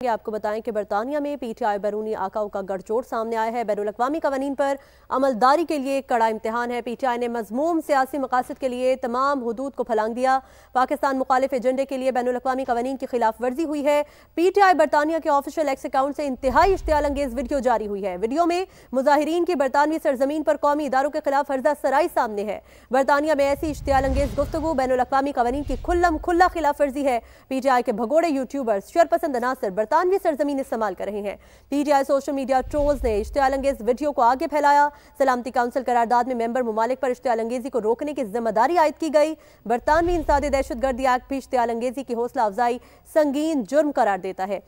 आपको बताएं कि बरतानिया में पीटीआई बैरूनी आकाओं का गठजोड़ सामने आया है। बैनुल-अक़वामी कवानीन पर अमलदारी के लिए कड़ा इम्तिहान है। पीटीआई ने मज़मूम सियासी मकासद के लिए तमाम हुदूद को फलांग दिया। पाकिस्तान मुखालिफ एजेंडे के लिए बैनुल-अक़वामी कवानीन की खिलाफ वर्जी हुई है। पीटीआई बरतानिया के ऑफिशियल एक्स अकाउंट से इंतहाई इश्तियाल अंगेज वीडियो जारी हुई है। वीडियो में मुजाहिरीन की बरतानवी सरजमीन पर कौमी इदारों के खिलाफ फर्जा सराई सामने है। बरतानिया में ऐसी इश्तियाल अंगेज गुफ्तगू बैनुल-अक़वामी कवानीन की खुल्लम खुल्ला खिलाफ वर्जी है। पीटीआई के भगोड़े यूट्यूबर्स शरपसंद अनासर बरतानवी सरजमीन इस्तेमाल कर रहे हैं। पीटीआई सोशल मीडिया ट्रोल्स ने इश्तियाल अंगेज वीडियो को आगे फैलाया। सलामती काउंसिल करारदाद में मेंबर मुमालिक पर इश्तियाल अंगेजी को रोकने की जिम्मेदारी आयद की गई। बरतानवी इंसादी दहशतगर्दी एक्ट भी इश्तियाल अंगेजी की हौसला अफजाई संगीन जुर्म करार देता है।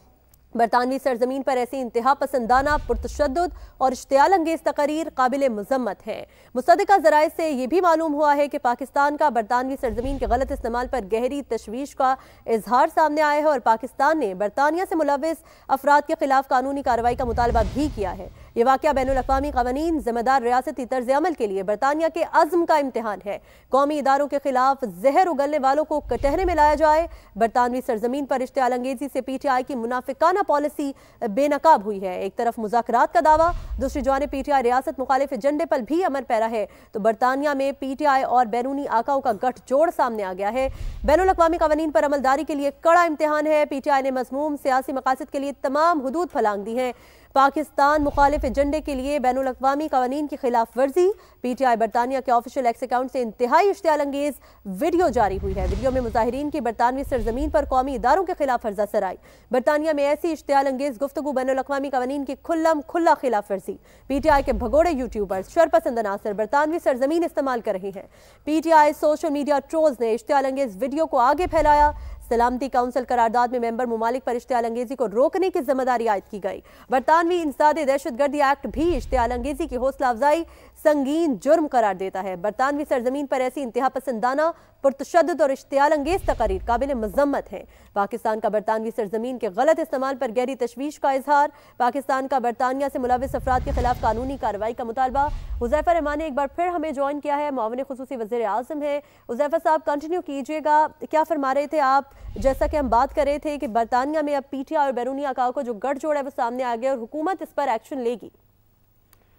बरतानवी सरजमीन पर ऐसी इंतहा पसंदाना पुरतशद्दुद और इश्तियाल अंगेज तकरीर काबिल मुजम्मत है। मुसद्दिका ज़राए से यह भी मालूम हुआ है कि पाकिस्तान का बरतानवी सरजमीन के गलत इस्तेमाल पर गहरी तशवीश का इजहार सामने आया है और पाकिस्तान ने बरतानिया से मुलव्विस अफराद के खिलाफ कानूनी कार्रवाई का मुतालबा भी किया है। ये वाक़या बैनुल-अक़वामी क़वानीन ज़िम्मेदार रियासती तर्ज़ अमल के लिए बरतानिया के अज़्म का इम्तिहान है। कौमी इदारों के खिलाफ जहर उगलने वालों को कटहरे में लाया जाए। बरतानवी सरजमीन पर इश्तियाल अंगेजी से पीटीआई की मुनाफिकाना पॉलिसी बेनकाब हुई है। एक तरफ मुज़ाकरात का दावा, दूसरी जानिब पीटीआई रियासत मुखालिफ एजेंडे पर भी अमल पैरा है। तो बरतानिया में पीटीआई और बैरूनी आकाओं का गठजोड़ सामने आ गया है। बैनुल-अक़वामी क़वानीन पर अमलदारी के लिए कड़ा इम्तिहान है। पीटीआई ने मज़मूम सियासी मकासद के लिए तमाम हुदूद फलांग दी हैं। पाकिस्तान मुखालिफ एजेंडे के लिए बैनुल-अक़वामी क़वानीन की खिलाफ वर्जी। पीटीआई बरतानिया के ऑफिशियल एक्स अकाउंट से इंतहाई इश्तियाल अंगेज वीडियो जारी हुई है। वीडियो में मुजाहिरीन की बरतानवी सरजमीन पर कौमी इदारों के खिलाफ फर्जा सराई। बरतानिया में ऐसी इश्तियाल अंगेज गुफ्तगू बैनुल-अक़वामी क़वानीन की खुल्लम खुल्ला खिलाफ वर्जी। पीटीआई के भगोड़े यूट्यूबर्स शरपसंद अनासर बरतानवी सरजमीन इस्तेमाल कर रहे हैं। पीटीआई सोशल मीडिया ट्रोल्स ने इश्तियाल अंगेज वीडियो को आगे फैलाया। सलामती काउंसिल करारदाद में मेंबर मुमालिक पर इश्तियाल अंगेजी को रोकने की जिम्मेदारी आयद की गई। बरतानवी इंसादी दहशतगर्दी एक्ट भी इश्तियाल अंगेजी की हौसला अफजाई संगीन जुर्म करार देता है। बरतानवी सरजमीन पर ऐसी इंतहा पसंदाना पुरतशद्दुद और इश्तियाल अंगेज तकरीर काबिल मुजम्मत है। पाकिस्तान का बरतानवी सरजमीन के गलत इस्तेमाल पर गहरी तशवीश का इजहार। पाकिस्तान का बरतानिया से मुलव्विस अफराद के खिलाफ कानूनी कार्रवाई का मुतालबा। हुज़ैफा रहमान ने एक बार फिर हमें ज्वाइन किया है, मुआविन खुसूसी वज़ीर आज़म है। हुज़ैफा साहब कंटिन्यू कीजिएगा, क्या फरमा रहे थे आप? जैसा कि हम बात कर रहे थे कि बरतानिया में अब पीटीआई और बैरूनी आकाओं को जो गठजोड़ है वो सामने आ गया और हुकूमत इस पर एक्शन लेगी।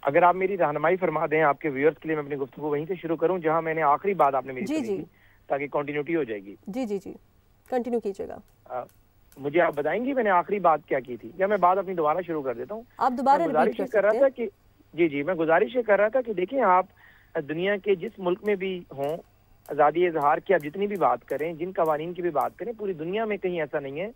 अगर आप मेरी रहनुमाई फरमा दें आपके व्यूअर्स के लिए, मैं अपनी गुफ्तगू वहीं से शुरू करूं जहां मैंने आखिरी बात आपने मेरी सुनी थी, ताकि कंटिन्यूटी हो जाएगी। जी जी जी, कंटिन्यू कीजिएगा। मुझे आप बताएंगी मैंने आखिरी बात क्या की थी, या मैं बात अपनी दोबारा शुरू कर देता हूँ? आप दोबारा गुजारिश कर रहा था कि जी मैं गुजारिश कर रहा था कि देखिए, आप दुनिया के जिस मुल्क में भी हों, आज़ादी इजहार की आप जितनी भी बात करें, जिन कवानीन की भी बात करें, पूरी दुनिया में कहीं ऐसा नहीं है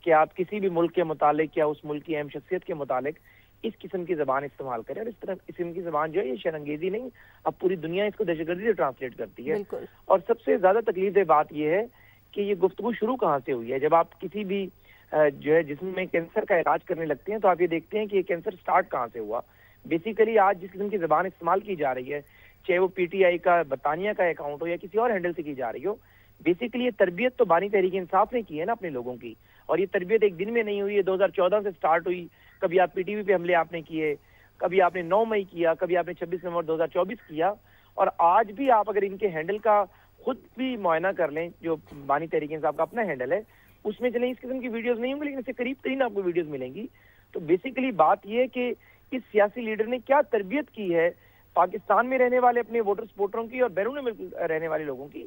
कि आप किसी भी मुल्क के मुतालिक या उस मुल्क की अहम शख्सियत के मुतालिक इस किस्म की जबान इस्तेमाल करें। और इस तरह किस्म की जबान जो है, ये शर्मंगेजी नहीं, अब पूरी दुनिया इसको दहशतगर्दी से ट्रांसलेट करती है। और सबसे ज्यादा तकलीफ बात यह है कि ये गुफ्तगू शुरू कहाँ से हुई है। जब आप किसी भी जो है जिस्म में कैंसर का इलाज करने लगते हैं, तो आप ये देखते हैं कि ये कैंसर स्टार्ट कहाँ से हुआ। बेसिकली आज जिस किस्म की जबान इस्तेमाल की जा रही है, चाहे वो पीटीआई का बरतानिया का अकाउंट हो या किसी और हैंडल से की जा रही हो, बेसिकली ये तरबियत तो बानी तहरीक इंसाफ ने की है ना अपने लोगों की। और ये तरबियत एक दिन में नहीं हुई है, 2014 से स्टार्ट हुई। कभी आप पीटीवी पे हमले आपने किए, कभी आपने 9 मई किया, कभी आपने 26 नवंबर 2024 किया। और आज भी आप अगर इनके हैंडल का खुद भी मुआयना कर लें, जो बानी तहरीक इंसाफ का अपना हैंडल है, उसमें चले इस किस्म की वीडियोस नहीं होंगी, लेकिन इससे करीब तरीन आपको वीडियोस मिलेंगी। तो बेसिकली बात यह है कि इस सियासी लीडर ने क्या तरबियत की है पाकिस्तान में रहने वाले अपने वोटर सपोर्टरों की और बैरून मुल्क रहने वाले लोगों की।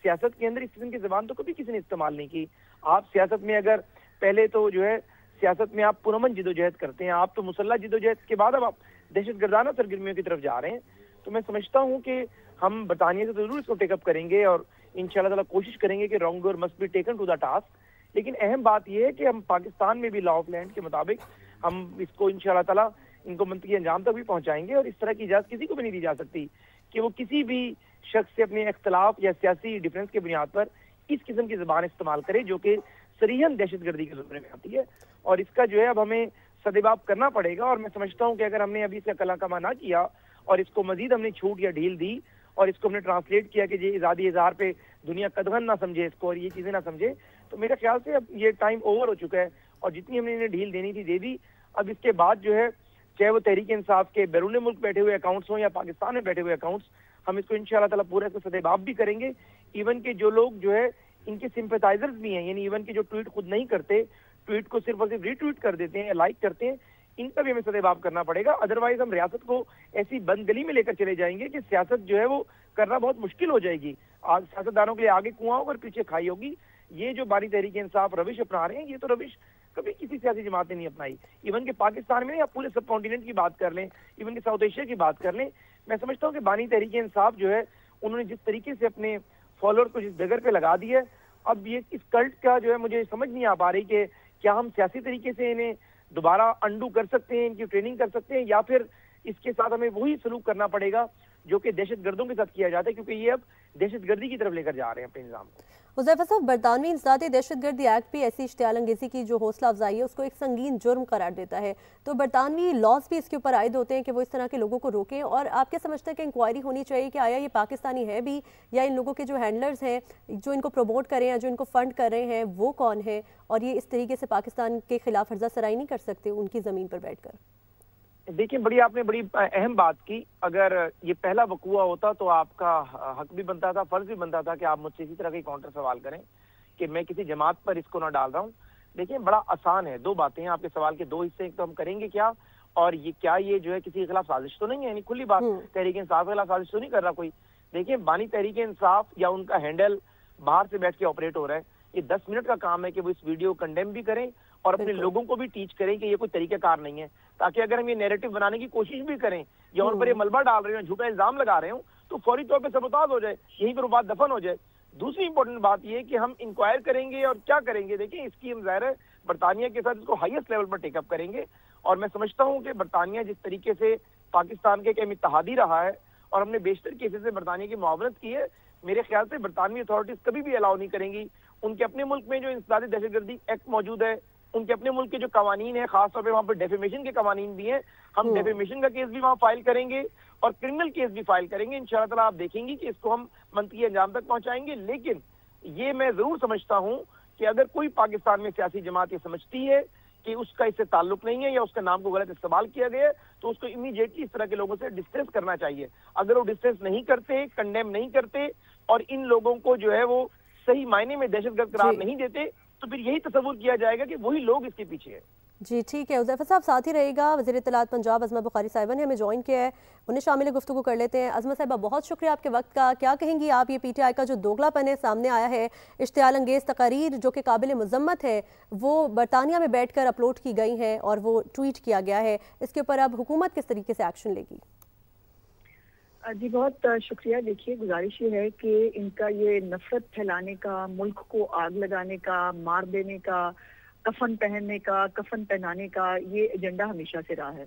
सियासत के अंदर इस किस्म की जबान तो कभी किसी ने इस्तेमाल नहीं की। आप सियासत में अगर पहले तो जो है सियासत में आप पुरअमन जिदोजहद करते हैं, आप तो मुसल्लह जिदोजहद के बाद अब आप दहशतगर्दाना सरगर्मियों की तरफ जा रहे हैं। तो मैं समझता हूँ कि हम बरतानिया से तो जरूर इसको टेकअप करेंगे और इंशाल्लाह ताला कोशिश करेंगे कि wrong door must be taken to the task. लेकिन अहम बात यह है कि हम पाकिस्तान में भी लॉ ऑफ लैंड के मुताबिक हम इसको इंशाल्लाह ताला इनको मंतकी अंजाम तक भी पहुंचाएंगे। और इस तरह की इजाजत किसी को भी नहीं दी जा सकती कि वो किसी भी शख्स से अपने इख्तलाफ या सियासी डिफरेंस के बुनियाद पर इस किस्म की जबान इस्तेमाल करे, जो कि सरीहन दहशतगर्दी के जुमरे में आती है। और इसका जो है अब हमें सदेबाब करना पड़ेगा। और मैं समझता हूँ कि अगर हमने अभी से कलाकमा ना किया और इसको मजीद हमने छूट या ढील दी और इसको हमने ट्रांसलेट किया कि ये आज़ादी इजहार पे दुनिया कदगन ना समझे इसको और ये चीजें ना समझे, तो मेरे ख्याल से अब ये टाइम ओवर हो चुका है। और जितनी हमने इन्हें ढील देनी थी दे दी। अब इसके बाद जो है, चाहे वो तहरीक इंसाफ के बैरून मुल्क बैठे हुए अकाउंट्स हों या पाकिस्तान में बैठे हुए अकाउंट्स, हम इसको इंशाल्लाह ताला पूरा इसको सदेबाब भी करेंगे। इवन के जो लोग जो है इनके सिंपैथाइजर्स भी हैं, यानी इवन के जो ट्वीट खुद नहीं करते, ट्वीट को सिर्फ और सिर्फ रीट्वीट कर देते हैं, लाइक करते हैं, इनका भी हमें सदेबाब करना पड़ेगा। अदरवाइज हम रियासत को ऐसी बंद गली में लेकर चले जाएंगे कि सियासत जो है वो करना बहुत मुश्किल हो जाएगी। आज सियासतदानों के लिए आगे कुआं होगा और पीछे खाई होगी। ये जो बानी तहरीक इंसाफ रविश अपना रहे हैं, ये तो रविश कभी किसी सियासी जमात ने नहीं अपनाई। इवन के पाकिस्तान में या पूरे सब कॉन्टिनेंट की बात कर लें, इवन के साउथ एशिया की बात कर लें, मैं समझता हूँ कि बानी तहरीक इंसाफ जो है उन्होंने जिस तरीके से अपने फॉलोअर्स को जिस जगह पे लगा दिया है, अब ये इस कल्ट का जो है मुझे समझ नहीं आ पा रही कि क्या हम सियासी तरीके से इन्हें दोबारा अंडू कर सकते हैं, इनकी ट्रेनिंग कर सकते हैं, या फिर इसके साथ हमें वही सलूक करना पड़ेगा जो कि दहशत गर्दों के साथ किया जाता है, क्योंकि ये अब दहशत गर्दी की तरफ लेकर जा रहे हैं अपने निज़ाम को। हुज़ैफा साहब, बरतानवी इंसदादी दहशत गर्दी एक्ट भी ऐसी इश्तियाल अंगेज़ी की जो हौसला अफजाई है उसको एक संगीन जुर्म करार देता है, तो बरतानवी लॉज भी इसके ऊपर आयद होते हैं कि वो इस तरह के लोगों को रोकें। और आप क्या समझते हैं कि इंक्वायरी होनी चाहिए कि आया ये पाकिस्तानी है भी, या इन लोगों के जो हैंडलर्स हैं जो इनको प्रमोट कर रहे हैं, जो इनको फंड कर रहे हैं, वो कौन है, और ये इस तरीके से पाकिस्तान के खिलाफ हर्जा सराई नहीं कर सकते उनकी ज़मीन पर बैठ कर? देखिए, आपने बड़ी अहम बात की। अगर ये पहला वकूआ होता तो आपका हक भी बनता था, फर्ज भी बनता था कि आप मुझसे इसी तरह के काउंटर सवाल करें कि मैं किसी जमात पर इसको ना डाल रहा हूँ। देखिए, बड़ा आसान है। दो बातें हैं आपके सवाल के, दो हिस्से। एक तो हम करेंगे क्या, और ये क्या ये जो है किसी के खिलाफ साजिश तो नहीं है, यानी खुली बात तहरीक इंसाफ के खिलाफ साजिश तो नहीं कर रहा कोई। देखिए, बानी तहरीक इंसाफ या उनका हैंडल बाहर से बैठ के ऑपरेट हो रहा है, ये 10 मिनट का काम है कि वो इस वीडियो को कंडेम भी करें और अपने लोगों को भी टीच करें कि ये कोई तरीकाकार नहीं है, ताकि अगर हम ये नैरेटिव बनाने की कोशिश भी करें या उन पर ये मलबा डाल रहे हो, झूठा इल्जाम लगा रहे हो, तो फौरी तौर पे सबूताज हो जाए, यहीं पर बात दफन हो जाए। दूसरी इंपॉर्टेंट बात ये कि हम इंक्वायर करेंगे और क्या करेंगे। देखिए, इसकी हम ज़ाहिर है बरतानिया के साथ इसको हाईएस्ट लेवल पर टेकअप करेंगे, और मैं समझता हूँ कि बरतानिया जिस तरीके से पाकिस्तान के अहम इत्तेहादी रहा है और हमने बेशतर केसेस में बरतानिया की मुआवनत की है, मेरे ख्याल से बरतानवी अथॉरिटीज कभी भी अलाउ नहीं करेंगी। उनके अपने मुल्क में जो इंसदादी दहशतगर्दी एक्ट मौजूद है, उनके अपने मुल्क के जो कवानीन है, खासतौर पे वहाँ पर डेफेमेशन के कवानीन भी हैं, हम डेफेमेशन का केस भी वहाँ फाइल करेंगे और क्रिमिनल केस भी फाइल करेंगे। इंशाअल्लाह ताला आप देखेंगे कि इसको हम मंतकी अंजाम तक पहुंचाएंगे। लेकिन ये मैं जरूर समझता हूँ कि अगर कोई पाकिस्तान में सियासी जमात ये समझती है कि उसका इससे ताल्लुक नहीं है या उसका नाम को गलत इस्तेमाल किया गया है, तो उसको इमीडिएटली इस तरह के लोगों से डिस्टेंस करना चाहिए। अगर वो डिस्टेंस नहीं करते, कंडेम नहीं करते और इन लोगों को जो है वो सही मायने में दहशतगर्द करार नहीं देते, तो फिर यही तस्वुर किया जाएगा कि वही लोग इसके पीछे है। जी ठीक है, हुज़ैफा साहब साथ ही रहेगा। वज़ीर इत्तलात पंजाब अज़मा बुखारी साहिबा ने हमें ज्वाइन किया है, उन्हें शामिल गुफ्तगू कर लेते हैं। अज़मा साहिबा, बहुत शुक्रिया आपके वक्त का। क्या कहेंगी आप, ये PTI का जो दोगलापन है सामने आया है, इश्तियाल अंगेज़ तकारीर जो कि काबिल मज़म्मत है वो बरतानिया में बैठ कर अपलोड की गई हैं और वो ट्वीट किया गया है, इसके ऊपर अब हुकूमत किस तरीके से एक्शन लेगी? जी बहुत शुक्रिया। देखिए, गुजारिश ये है कि इनका ये नफरत फैलाने का, मुल्क को आग लगाने का, मार देने का, कफन पहनने का, कफन पहनाने का ये एजेंडा हमेशा से रहा है।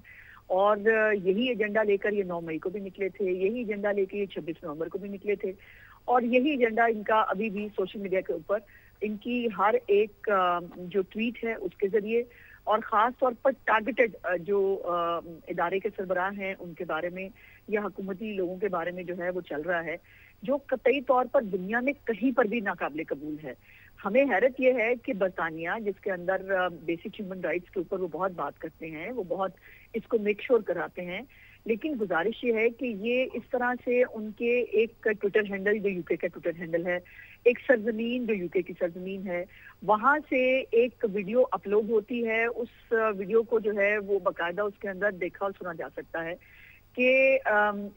और यही एजेंडा लेकर ये 9 मई को भी निकले थे, यही एजेंडा लेकर ये 26 नवंबर को भी निकले थे, और यही एजेंडा इनका अभी भी सोशल मीडिया के ऊपर इनकी हर एक जो ट्वीट है उसके जरिए, और ख़ास तौर पर टारगेटेड जो इदारे के सरबराह हैं उनके बारे में या हुकूमती लोगों के बारे में जो है वो चल रहा है, जो कतई तौर पर दुनिया में कहीं पर भी नाकाबिले कबूल है। हमें हैरत ये है कि बरतानिया, जिसके अंदर बेसिक ह्यूमन राइट्स के ऊपर वो बहुत बात करते हैं, वो बहुत इसको मेक श्योर कराते हैं, लेकिन गुजारिश ये है कि ये इस तरह से उनके एक ट्विटर हैंडल जो यूके का ट्विटर हैंडल है, एक सरजमीन जो यूके की सरजमीन है, वहां से एक वीडियो अपलोड होती है। उस वीडियो को जो है वो बाकायदा उसके अंदर देखा और सुना जा सकता है कि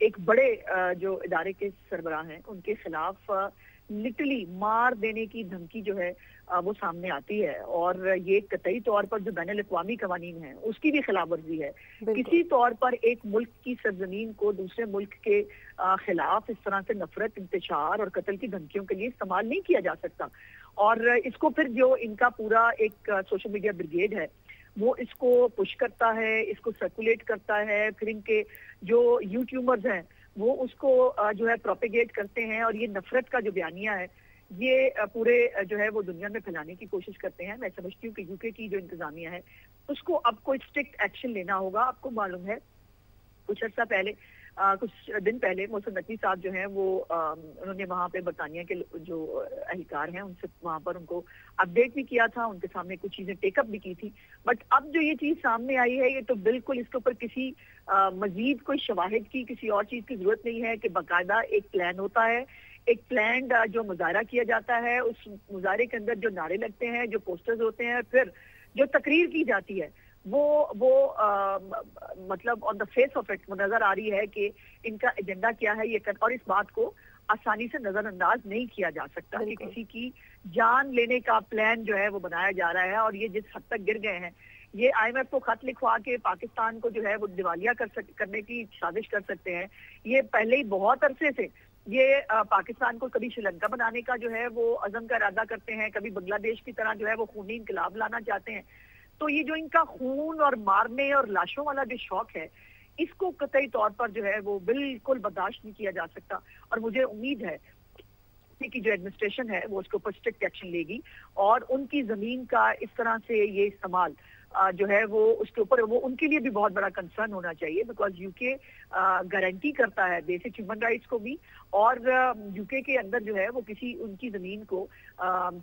एक बड़े जो इदारे के सरबराह हैं उनके खिलाफ लिटरली मार देने की धमकी जो है वो सामने आती है, और ये कतई तौर पर जो बैनुल अक़वामी कवानीन है उसकी भी खिलाफ वर्जी है। किसी तौर पर एक मुल्क की सरजमीन को दूसरे मुल्क के खिलाफ इस तरह से नफरत, इंतशार और कत्ल की धमकियों के लिए इस्तेमाल नहीं किया जा सकता। और इसको फिर जो इनका पूरा एक सोशल मीडिया ब्रिगेड है वो इसको पुश करता है, इसको सर्कुलेट करता है, फिर इनके जो यूट्यूबर्स हैं वो उसको जो है प्रोपेगेट करते हैं, और ये नफरत का जो बयानिया है ये पूरे जो है वो दुनिया में फैलाने की कोशिश करते हैं। मैं समझती हूँ कि यूके की जो इंतजामिया है उसको अब कोई स्ट्रिक्ट एक्शन लेना होगा। आपको मालूम है कुछ अर्सा पहले, कुछ दिन पहले मोहसिन नकवी साहब जो हैं वो उन्होंने वहाँ पे बरतानिया के जो एहलकार हैं उनसे वहाँ पर उनको अपडेट भी किया था, उनके सामने कुछ चीजें टेकअप भी की थी। बट अब जो ये चीज सामने आई है ये तो बिल्कुल इसके ऊपर किसी मजीद कोई शवाहिद की, किसी और चीज की जरूरत नहीं है कि बाकायदा एक प्लान होता है, एक प्लान जो मुजाहरा किया जाता है, उस मुजाहरे के अंदर जो नारे लगते हैं, जो पोस्टर्स होते हैं, फिर جو تقریر کی جاتی ہے وہ مطلب آن دا فیس آف اٹ وہ نظر آ رہی ہے کہ ان کا ایجنڈا کیا ہے یہ اور اس بات کو آسانی سے نظر انداز نہیں کیا جا سکتا کہ کسی کی جان لینے کا پلان جو ہے وہ بنایا جا رہا ہے. اور یہ جس حد تک گر گئے ہیں, یہ IMF کو خط لکھوا کے پاکستان کو جو ہے وہ دیوالیہ کرنے کی سازش کر سکتے ہیں. یہ پہلے ہی بہت عرصے سے یہ پاکستان کو کبھی شری لنکا بنانے کا جو ہے وہ عزم کا ارادہ کرتے ہیں, کبھی بنگلہ دیش کی طرح جو ہے وہ خونی انقلاب لانا چاہتے ہیں. تو یہ جو ان کا خون اور مارنے اور لاشوں والا جو شوق ہے, اس کو قطعی طور پر جو ہے وہ بالکل برداشت نہیں کیا جا سکتا. اور مجھے امید ہے کی جو ایڈمنسٹریشن ہے وہ اس کے اوپر اسٹرکٹ ایکشن لے گی, اور ان کی زمین کا اس طرح سے یہ استعمال جو ہے وہ اس کے اوپر وہ ان کے لیے بھی بہت بڑا کنسرن ہونا چاہیے, بیکاز UK گارنٹی کرتا ہے بیسک ہیومن رائٹس کو بھی, اور UK کے اندر جو ہے وہ کسی ان کی زمین کو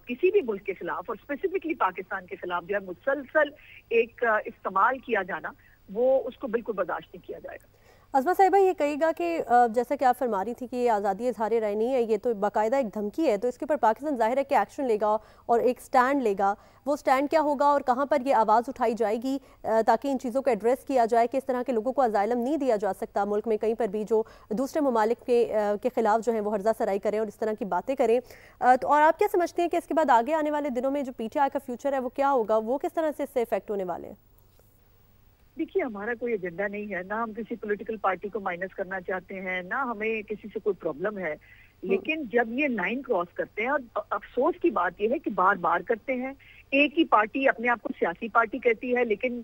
کسی بھی ملک کے خلاف اور اسپیسیفکلی پاکستان کے خلاف جو ہے مسلسل ایک استعمال کیا جانا, وہ اس کو بالکل برداشت نہیں کیا جائے گا. عظمیٰ صاحبہ یہ کہے گا کہ جیسا کہ آپ فرما رہی تھی کہ یہ آزادی اظہار رائے نہیں ہے, یہ تو باقاعدہ ایک دھمکی ہے, تو اس کے اوپر پاکستان ظاہر ہے کہ ایکشن لے گا اور ایک سٹینڈ لے گا. وہ سٹینڈ کیا ہوگا اور کہاں پر یہ آواز اٹھائی جائے گی تاکہ ان چیزوں کو ایڈریس کیا جائے کہ اس طرح کے لوگوں کو اسائلم نہیں دیا جا سکتا ملک میں کہیں پر بھی, جو دوسرے ممالک کے خلاف جو ہیں وہ ہرزہ سرائی کریں اور اس طرح کی باتیں کریں. اور آپ کیا سمجھتے ہیں کہ اس کے بعد آگے آنے والے دنوں میں جو PTI کا فیوچر ہے وہ کیا ہوگا, وہ کس طرح سے اس سے افیکٹ ہونے والے ہیں؟ دیکھیے, ہمارا کوئی ایجنڈا نہیں ہے, نہ ہم کسی پولیٹیکل پارٹی کو مائنس کرنا چاہتے ہیں, نہ ہمیں کسی سے کوئی پرابلم ہے. لیکن جب یہ لائن کراس کرتے ہیں, اور افسوس کی بات یہ ہے کہ بار بار کرتے ہیں, ایک ہی پارٹی اپنے آپ کو سیاسی پارٹی کہتی ہے لیکن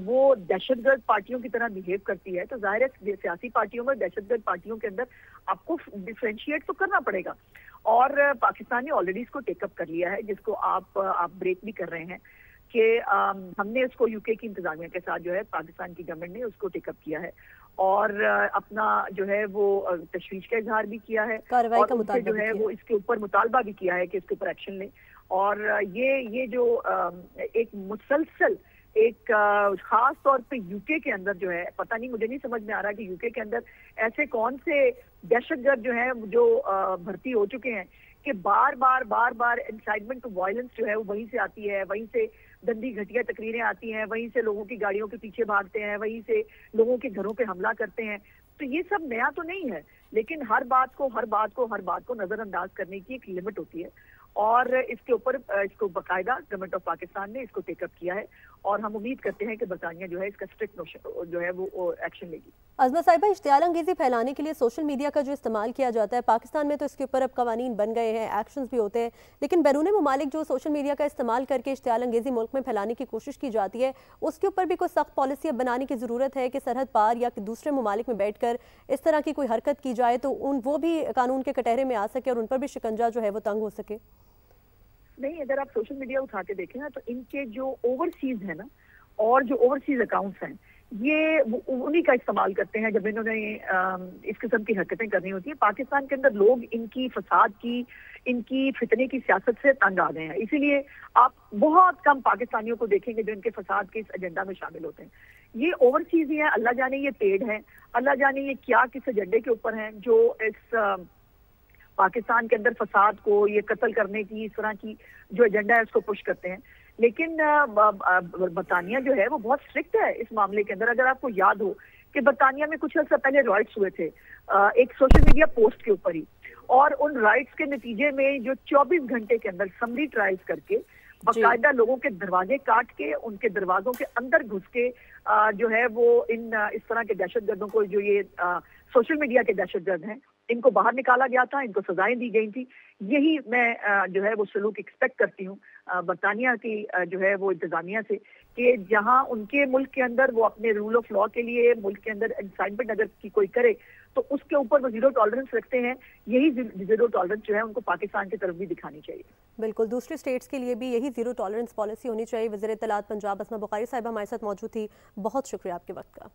وہ دہشت گرد پارٹیوں کی طرح بہیو کرتی ہے. تو ظاہر ہے سیاسی پارٹیوں میں دہشت گرد پارٹیوں کے اندر آپ کو ڈفرینشیٹ تو کرنا پڑے گا, اور پاکستان نے آلریڈی اس کو ٹیک اپ کر لیا ہے, جس کو آپ بریک بھی کر رہے ہیں کہ ہم نے اس کو UK کی انتظامیہ کے ساتھ جو ہے پاکستان کی گورنمنٹ نے اس کو ٹیک اپ کیا ہے, اور اپنا جو ہے وہ تشویش کا اظہار بھی کیا ہے, اور ان سے جو ہے وہ اس کے اوپر مطالبہ بھی کیا ہے کہ اس کے اوپر ایکشن لیں. اور یہ جو ایک مسلسل ایک خاص طور پہ UK کے اندر جو ہے, پتہ نہیں, مجھے نہیں سمجھ میں آ رہا کہ UK کے اندر ایسے کون سے دہشت گرد جو ہیں جو بھرتی ہو چکے ہیں کہ بار بار انسائٹمنٹ ٹو وائلنس جو ہے وہ وہیں سے آتی ہے, وہیں سے گندی گھٹیا تقریریں آتی ہیں, وہیں سے لوگوں کی گاڑیوں کے پیچھے بھاگتے ہیں, وہیں سے لوگوں کے گھروں پہ حملہ کرتے ہیں. تو یہ سب نیا تو نہیں ہے, لیکن ہر بات کو نظر انداز کرنے کی ایک لمٹ ہوتی ہے, اور اس کے اوپر اس کو باقاعدہ گورنمنٹ آف پاکستان نے اس کو ٹیک اپ کیا ہے, اور ہم امید کرتے ہیں کہ برطانیہ جو ہے اس کا اسٹرکٹ جو ہے وہ ایکشن لے گی. عظمیٰ صاحبہ, اشتعال انگیزی پھیلانے کے لیے سوشل میڈیا کا جو استعمال کیا جاتا ہے پاکستان میں, تو اس کے اوپر اب قوانین بن گئے ہیں, ایکشنز بھی ہوتے ہیں, لیکن بیرون ممالک جو سوشل میڈیا کا استعمال کر کے اشتعال انگیزی ملک میں پھیلانے کی کوشش کی جاتی ہے, اس کے اوپر بھی کوئی سخت پالیسی اب بنانے کی ضرورت ہے کہ سرحد پار یا دوسرے ممالک میں بیٹھ کر اس طرح کی کوئی حرکت کی جائے تو وہ بھی قانون کے کٹہرے میں آ سکے اور ان پر بھی شکنجہ جو ہے وہ تنگ ہو سکے. نہیں, اگر آپ سوشل میڈیا اٹھا کے دیکھیں نا, تو ان کے جو اوورسیز ہیں نا, اور جو اوورسیز اکاؤنٹس ہیں, یہ انہی کا استعمال کرتے ہیں جب انہوں نے اس قسم کی حرکتیں کرنی ہوتی ہیں. پاکستان کے اندر لوگ ان کی فساد کی, ان کی فتنے کی سیاست سے تنگ آ گئے ہیں, اسی لیے آپ بہت کم پاکستانیوں کو دیکھیں گے جو ان کے فساد کے اس ایجنڈا میں شامل ہوتے ہیں. یہ اوورسیز ہی ہیں, اللہ جانے یہ پیڈ ہیں, اللہ جانے یہ کیا کس ایجنڈے کے اوپر ہیں, جو اس پاکستان کے اندر فساد کو, یہ قتل کرنے کی, اس طرح کی جو ایجنڈا ہے اس کو پش کرتے ہیں. لیکن برطانیہ جو ہے وہ بہت اسٹرکٹ ہے اس معاملے کے اندر. اگر آپ کو یاد ہو کہ برطانیہ میں کچھ عرصہ پہلے رائٹس ہوئے تھے ایک سوشل میڈیا پوسٹ کے اوپر ہی, اور ان رائٹس کے نتیجے میں جو 24 گھنٹے کے اندر سمری ٹرائلز کر کے باقاعدہ لوگوں کے دروازے کاٹ کے, ان کے دروازوں کے اندر گھس کے جو ہے وہ اس طرح کے دہشت گردوں کو, جو یہ سوشل میڈیا کے دہشت گرد ہیں, ان کو باہر نکالا گیا تھا, ان کو سزائیں دی گئی تھی. یہی میں جو ہے وہ سلوک ایکسپیکٹ کرتی ہوں برطانیہ کی جو ہے وہ انتظامیہ سے, کہ جہاں ان کے ملک کے اندر وہ اپنے رول آف لا کے لیے ملک کے اندر انسائٹمنٹ اگر کی کوئی کرے تو اس کے اوپر وہ زیرو ٹالرنس رکھتے ہیں. یہی زیرو ٹالرنس جو ہے ان کو پاکستان کی طرف بھی دکھانی چاہیے. بالکل, دوسری اسٹیٹس کے لیے بھی یہی زیرو ٹالرنس پالیسی ہونی چاہیے. وزیر اطلاعات پنجاب اسماء بخاری صاحبہ ہمارے ساتھ موجود تھی, بہت شکریہ آپ کے وقت کا.